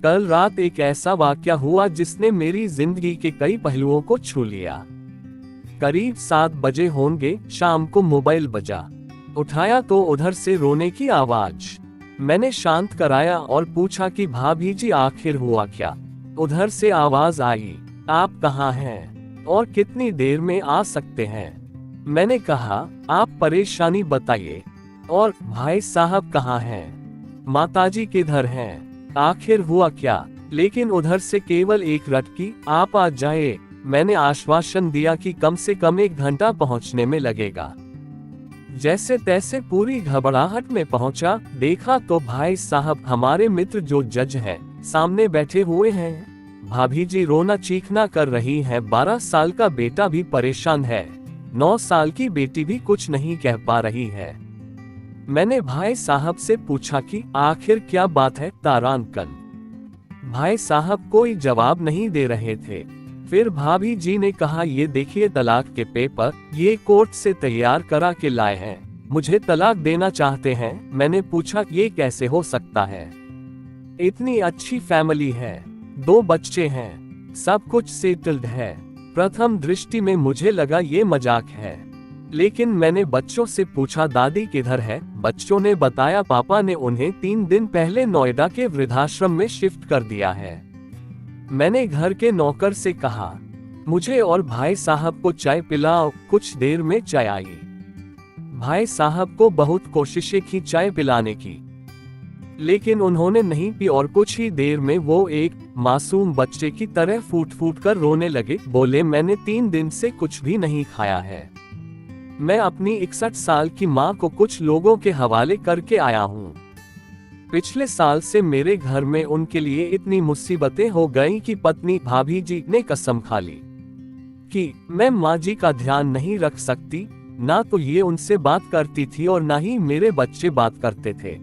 कल रात एक ऐसा वाकया हुआ जिसने मेरी जिंदगी के कई पहलुओं को छू लिया। करीब 7 बजे होंगे, शाम को मोबाइल बजा। उठाया तो उधर से रोने की आवाज। मैंने शांत कराया और पूछा कि भाभी जी आखिर हुआ क्या। उधर से आवाज आई, आप कहाँ हैं और कितनी देर में आ सकते हैं। मैंने कहा, आप परेशानी बताइए। और भाई साहब कहाँ हैं, माताजी किधर हैं, आखिर हुआ क्या। लेकिन उधर से केवल एक रटकी, आप आ जाए। मैंने आश्वासन दिया कि कम से कम 1 घंटा पहुंचने में लगेगा। जैसे तैसे पूरी घबराहट में पहुंचा, देखा तो भाई साहब हमारे मित्र जो जज हैं, सामने बैठे हुए हैं। भाभी जी रोना चीखना कर रही हैं। 12 साल का बेटा भी परेशान है। 9 साल की बेटी भी कुछ नहीं कह पा रही है। मैंने भाई साहब से पूछा कि आखिर क्या बात है तारा अंकल। भाई साहब कोई जवाब नहीं दे रहे थे। फिर भाभी जी ने कहा, ये देखिए तलाक के पेपर, ये कोर्ट से तैयार करा के लाए हैं, मुझे तलाक देना चाहते हैं। मैंने पूछा, ये कैसे हो सकता है, इतनी अच्छी फैमिली है, 2 बच्चे हैं, सब कुछ सेटल्ड है। प्रथम दृष्टि में मुझे लगा ये मजाक है, लेकिन मैंने बच्चों से पूछा दादी किधर है। बच्चों ने बताया पापा ने उन्हें 3 दिन पहले नोएडा के वृद्धाश्रम में शिफ्ट कर दिया है। मैंने घर के नौकर से कहा, मुझे और भाई साहब को चाय पिलाओ। कुछ देर में चाय आई। भाई साहब को बहुत कोशिशें की चाय पिलाने की, लेकिन उन्होंने नहीं पी और कुछ ही देर में वो एक मासूम बच्चे की तरह फूट फूट कर रोने लगे। बोले, मैंने 3 दिन से कुछ भी नहीं खाया है। मैं अपनी 61 साल की माँ को कुछ लोगों के हवाले करके आया हूँ। पिछले साल से मेरे घर में उनके लिए इतनी मुसीबतें हो गई कि पत्नी भाभी जी ने कसम खा ली कि मैं माँ जी का ध्यान नहीं रख सकती। ना तो ये उनसे बात करती थी और ना ही मेरे बच्चे बात करते थे।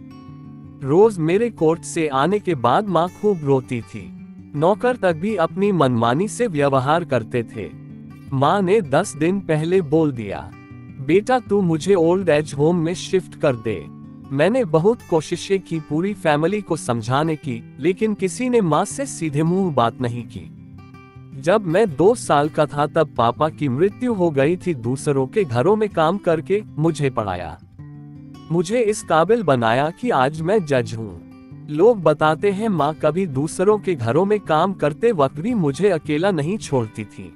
रोज मेरे कोर्ट से आने के बाद माँ खूब रोती थी। नौकर तक भी अपनी मनमानी से व्यवहार करते थे। माँ ने 10 दिन पहले बोल दिया, बेटा तू मुझे ओल्ड एज होम में शिफ्ट कर दे। मैंने बहुत कोशिशें की पूरी फैमिली को समझाने की, लेकिन किसी ने माँ से सीधे मुंह बात नहीं की। जब मैं 2 साल का था तब पापा की मृत्यु हो गई थी। दूसरों के घरों में काम करके मुझे पढ़ाया, मुझे इस काबिल बनाया कि आज मैं जज हूँ। लोग बताते हैं माँ कभी दूसरों के घरों में काम करते वक्त भी मुझे अकेला नहीं छोड़ती थी।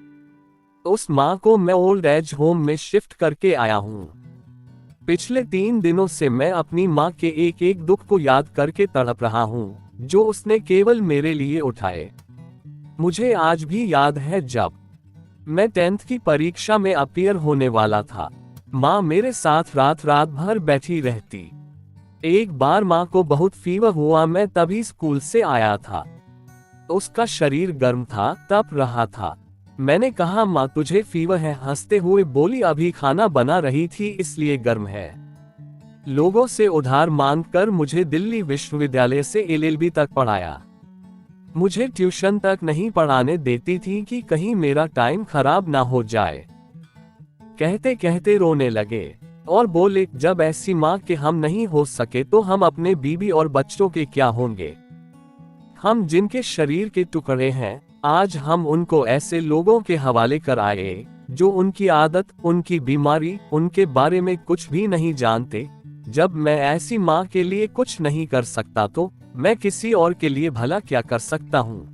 उस माँ को मैं ओल्ड एज होम में शिफ्ट करके आया हूँ। पिछले 3 दिनों से मैं अपनी माँ के एक एक दुख को याद करके तड़प रहा हूँ, जो उसने केवल मेरे लिए उठाए। मुझे आज भी याद है जब मैं 10th की परीक्षा में अपीयर होने वाला था। माँ मेरे साथ रात रात भर बैठी रहती। एक बार माँ को बहुत फीवर हुआ, मैं तभी स्कूल से आया था। उसका शरीर गर्म था, तप रहा था। मैंने कहा, माँ तुझे फीवर है। हंसते हुए बोली, अभी खाना बना रही थी इसलिए गर्म है। लोगों से उधार मांगकर मुझे दिल्ली विश्वविद्यालय से LLB तक पढ़ाया। मुझे ट्यूशन तक नहीं पढ़ाने देती थी कि कहीं मेरा टाइम खराब ना हो जाए। कहते कहते रोने लगे और बोले, जब ऐसी माँ के हम नहीं हो सके तो हम अपने बीवी और बच्चों के क्या होंगे। हम जिनके शरीर के टुकड़े हैं, आज हम उनको ऐसे लोगों के हवाले कर आए जो उनकी आदत, उनकी बीमारी, उनके बारे में कुछ भी नहीं जानते। जब मैं ऐसी माँ के लिए कुछ नहीं कर सकता तो मैं किसी और के लिए भला क्या कर सकता हूँ।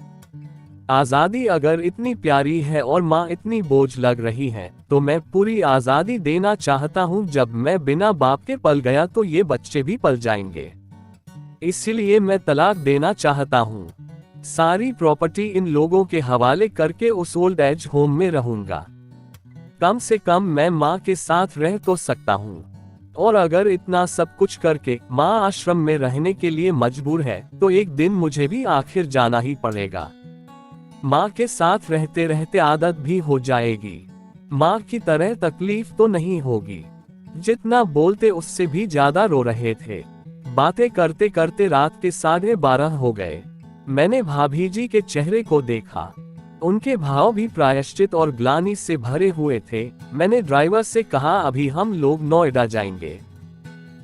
आजादी अगर इतनी प्यारी है और माँ इतनी बोझ लग रही है, तो मैं पूरी आजादी देना चाहता हूँ। जब मैं बिना बाप के पल गया तो ये बच्चे भी पल जाएंगे। इसलिए मैं तलाक देना चाहता हूँ। सारी प्रॉपर्टी इन लोगों के हवाले करके उस ओल्ड एज होम में रहूंगा। कम से कम मैं माँ के साथ रह तो सकता हूँ। और अगर इतना सब कुछ करके माँ आश्रम में रहने के लिए मजबूर है, तो एक दिन मुझे भी आखिर जाना ही पड़ेगा। माँ के साथ रहते रहते आदत भी हो जाएगी। माँ की तरह तकलीफ तो नहीं होगी। जितना बोलते उससे भी ज्यादा रो रहे थे। बातें करते करते रात के 12:30 हो गए। मैंने भाभी जी के चेहरे को देखा। उनके भाव भी प्रायश्चित और ग्लानि से भरे हुए थे। मैंने ड्राइवर से कहा, अभी हम लोग नोएडा जाएंगे।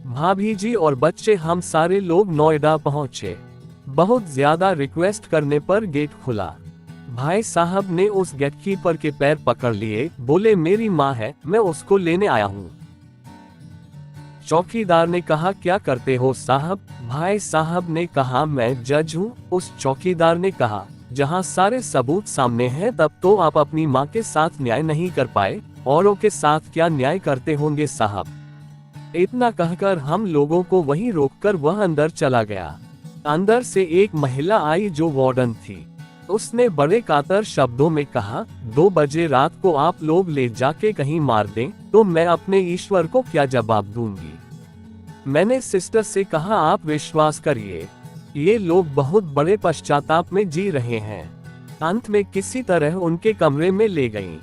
भाभी जी और बच्चे, हम सारे लोग नोएडा पहुंचे। बहुत ज्यादा रिक्वेस्ट करने पर गेट खुला। भाई साहब ने उस गेटकीपर के पैर पकड़ लिए, बोले मेरी माँ है, मैं उसको लेने आया हूँ। चौकीदार ने कहा क्या करते हो साहब? भाई साहब ने कहा मैं जज हूँ। उस चौकीदार ने कहा जहाँ सारे सबूत सामने हैं तब तो आप अपनी माँ के साथ न्याय नहीं कर पाए, औरों के साथ क्या न्याय करते होंगे साहब। इतना कहकर हम लोगों को वहीं रोककर वह अंदर चला गया। अंदर से एक महिला आई जो वार्डन थी। उसने बड़े कातर शब्दों में कहा 2 बजे रात को आप लोग ले जाके कहीं मार दें तो मैं अपने ईश्वर को क्या जवाब दूंगी। मैंने सिस्टर से कहा आप विश्वास करिए, ये लोग बहुत बड़े पश्चाताप में जी रहे हैं। अंत में किसी तरह उनके कमरे में ले गईं।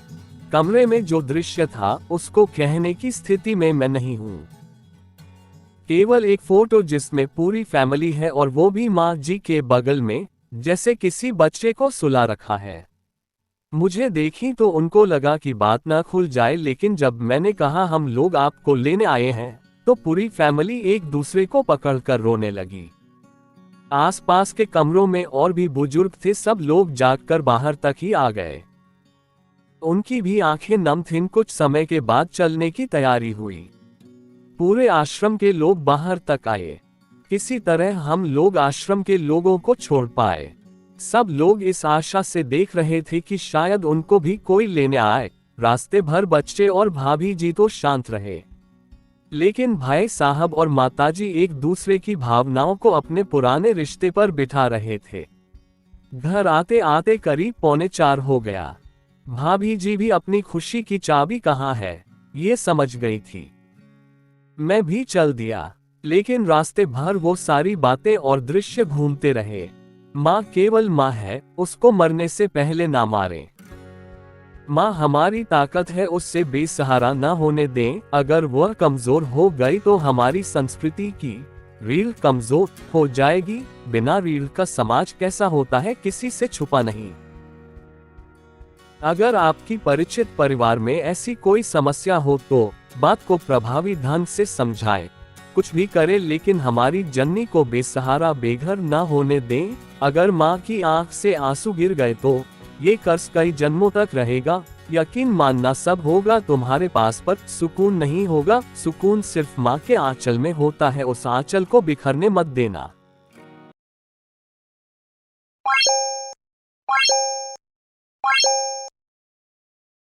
कमरे में जो दृश्य था उसको कहने की स्थिति में मैं नहीं हूँ। केवल एक फोटो जिसमें पूरी फैमिली है और वो भी माँ जी के बगल में, जैसे किसी बच्चे को सुला रखा है। मुझे देखी तो उनको लगा कि बात ना खुल जाए, लेकिन जब मैंने कहा हम लोग आपको लेने आए हैं तो पूरी फैमिली एक दूसरे को पकड़कर रोने लगी। आसपास के कमरों में और भी बुजुर्ग थे, सब लोग जागकर बाहर तक ही आ गए। उनकी भी आंखें नम थीं। कुछ समय के बाद चलने की तैयारी हुई। पूरे आश्रम के लोग बाहर तक आए। किसी तरह हम लोग आश्रम के लोगों को छोड़ पाए। सब लोग इस आशा से देख रहे थे कि शायद उनको भी कोई लेने आए। रास्ते भर बच्चे और भाभी जी तो शांत रहे, लेकिन भाई साहब और माताजी एक दूसरे की भावनाओं को अपने पुराने रिश्ते पर बिठा रहे थे। घर आते आते करीब 3:45 हो गया। भाभी जी भी अपनी खुशी की चाबी कहाँ है ये समझ गई थी। मैं भी चल दिया, लेकिन रास्ते भर वो सारी बातें और दृश्य घूमते रहे। माँ केवल माँ है, उसको मरने से पहले ना मारें। माँ हमारी ताकत है, उससे बेसहारा न होने दें। अगर वह कमजोर हो गई तो हमारी संस्कृति की रीढ़ कमजोर हो जाएगी। बिना रीढ़ का समाज कैसा होता है किसी से छुपा नहीं। अगर आपकी परिचित परिवार में ऐसी कोई समस्या हो तो बात को प्रभावी ढंग से समझाएं। कुछ भी करें लेकिन हमारी जननी को बेसहारा बेघर न होने दें। अगर माँ की आंख से आंसू गिर गए तो ये कर्ज कई जन्मों तक रहेगा। यकीन मानना सब होगा तुम्हारे पास, पर सुकून नहीं होगा। सुकून सिर्फ माँ के आंचल में होता है, उस आंचल को बिखरने मत देना।